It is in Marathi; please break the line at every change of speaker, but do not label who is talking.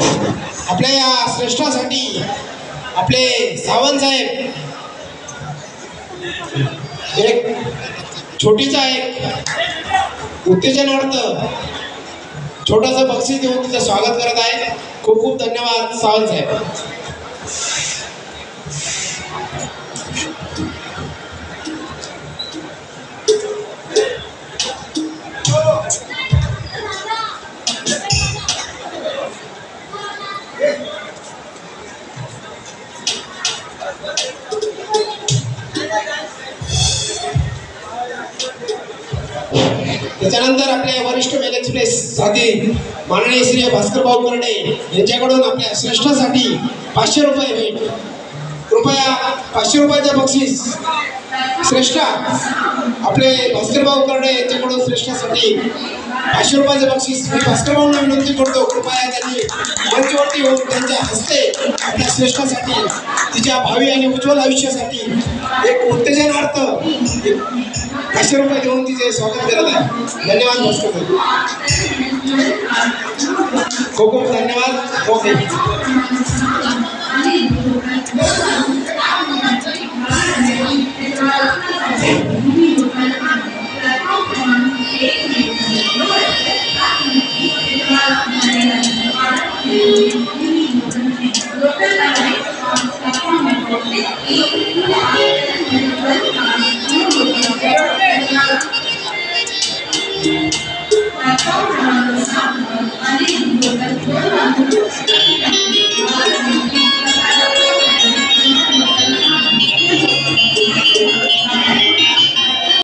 आपल्या या श्रेष्ठासाठी आपले सावंत साहेब एक छोटीचा एक उत्तेजनार्थ छोटासा बक्षीस देऊन तिचं स्वागत करत आहे। खूप खूप धन्यवाद सावंत साहेब। त्याच्यानंतर आपल्या वरिष्ठ मेल एक्सप्रेस साथी माननीय श्री भास्कर भाऊ करडे यांच्याकडून आपल्या श्रेष्ठासाठी 500 रुपये भेट। कृपया 500 रुपयाचे बक्षीस श्रेष्ठ आपले भास्कर भाऊ करडे यांच्याकडून श्रेष्ठासाठी 500 रुपयाचे बक्षीस मी भास्कर भाऊंना विनंती करतो कृपया त्यांनी मंचवरती होऊन त्यांच्या हस्ते आपल्या श्रेष्ठासाठी तिच्या भावी आणि उज्ज्वल आयुष्यासाठी एक उत्तेजनार्थ 500 रुपये देऊन तिचे स्वागत करत आहे। धन्यवाद भास्कर भाऊ, खूप खूप धन्यवाद। Okay
Thank you.